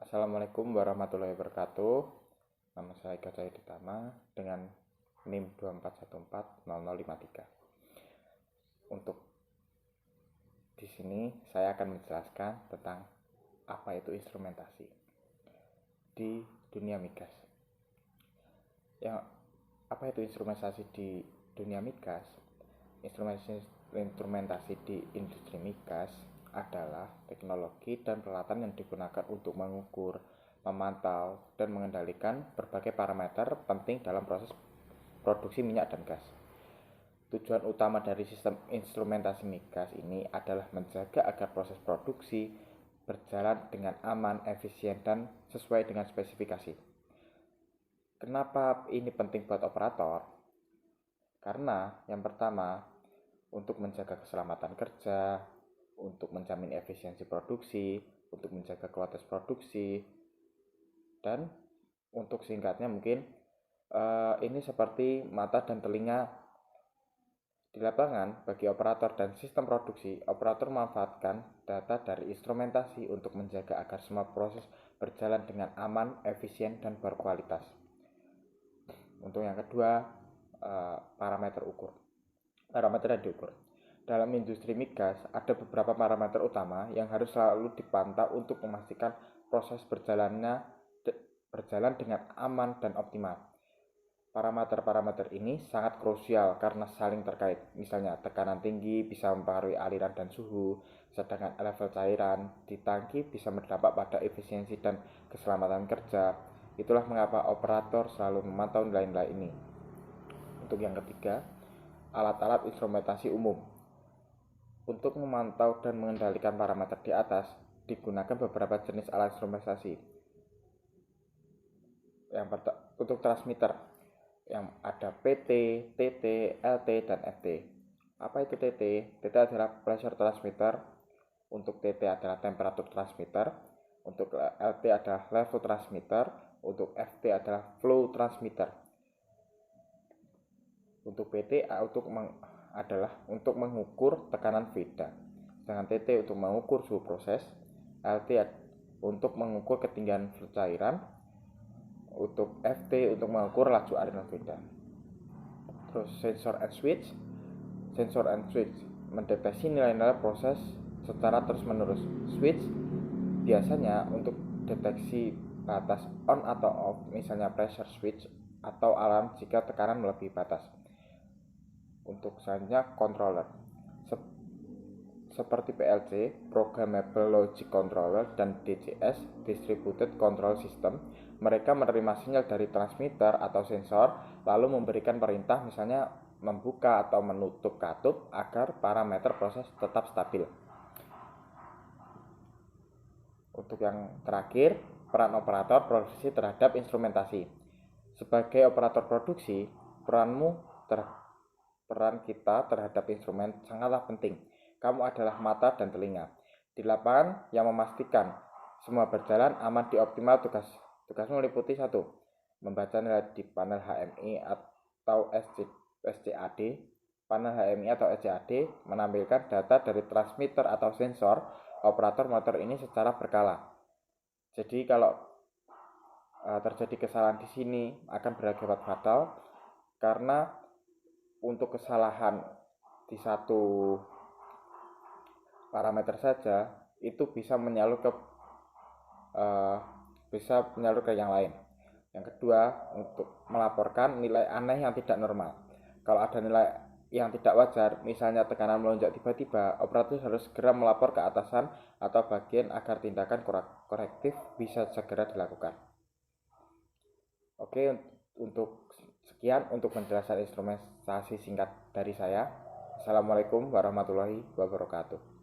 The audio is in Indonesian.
Assalamualaikum warahmatullahi wabarakatuh. Nama saya Eka Cahaya Ditama dengan NIM 24140053. Untuk di sini saya akan menjelaskan tentang apa itu instrumentasi di dunia migas. Apa itu instrumentasi di dunia migas? Instrumentasi di industri migas adalah teknologi dan peralatan yang digunakan untuk mengukur, memantau, dan mengendalikan berbagai parameter penting dalam proses produksi minyak dan gas. Tujuan utama dari sistem instrumentasi migas ini adalah menjaga agar proses produksi berjalan dengan aman, efisien, dan sesuai dengan spesifikasi. Kenapa ini penting buat operator? Karena yang pertama, untuk menjaga keselamatan kerja, untuk menjamin efisiensi produksi, untuk menjaga kualitas produksi, dan untuk singkatnya mungkin ini seperti mata dan telinga di lapangan bagi operator dan sistem produksi. Operator memanfaatkan data dari instrumentasi untuk menjaga agar semua proses berjalan dengan aman, efisien, dan berkualitas. Untuk yang kedua, parameter yang diukur. Dalam industri migas ada beberapa parameter utama yang harus selalu dipantau untuk memastikan proses berjalan dengan aman dan optimal. Parameter-parameter ini sangat krusial karena saling terkait. Misalnya tekanan tinggi bisa mempengaruhi aliran dan suhu, sedangkan level cairan di tangki bisa berdampak pada efisiensi dan keselamatan kerja. Itulah mengapa operator selalu memantau nilai-nilai ini. Untuk yang ketiga, alat-alat instrumentasi umum. Untuk memantau dan mengendalikan parameter di atas, digunakan beberapa jenis alat instrumentasi. Untuk transmitter, yang ada PT, TT, LT, dan FT. Apa itu TT? TT adalah pressure transmitter. Untuk TT adalah temperature transmitter. Untuk LT adalah level transmitter. Untuk FT adalah flow transmitter. Untuk PT adalah untuk mengukur tekanan veda. Sedangkan TT untuk mengukur suhu proses. LT untuk mengukur ketinggian cairan. Untuk FT untuk mengukur laju aliran veda. Terus sensor and switch mendeteksi nilai-nilai proses secara terus-menerus. Switch biasanya untuk deteksi batas on atau off, misalnya pressure switch, atau alarm jika tekanan melebihi batas. Untuk selanjutnya controller seperti PLC, Programmable Logic Controller, dan DCS, Distributed Control System. Mereka menerima sinyal dari transmitter atau sensor, lalu memberikan perintah, misalnya membuka atau menutup katup agar parameter proses tetap stabil. Untuk yang terakhir, peran operator produksi terhadap instrumentasi. Sebagai operator produksi, peran kita terhadap instrumen sangatlah penting. Kamu adalah mata dan telinga di lapangan yang memastikan semua berjalan aman di optimal. Tugasmu meliputi 1. Membaca nilai di panel HMI atau SCAD. Panel HMI atau SCAD menampilkan data dari transmitter atau sensor operator motor ini secara berkala. Jadi kalau terjadi kesalahan di sini akan berakibat fatal, karena untuk kesalahan di satu parameter saja itu bisa menyalur ke yang lain. Yang kedua, untuk melaporkan nilai aneh yang tidak normal. Kalau ada nilai yang tidak wajar, misalnya tekanan melonjak tiba-tiba, operator harus segera melapor ke atasan atau bagian agar tindakan korektif bisa segera dilakukan. Oke, sekian untuk penjelasan instrumentasi singkat dari saya. Assalamualaikum warahmatullahi wabarakatuh.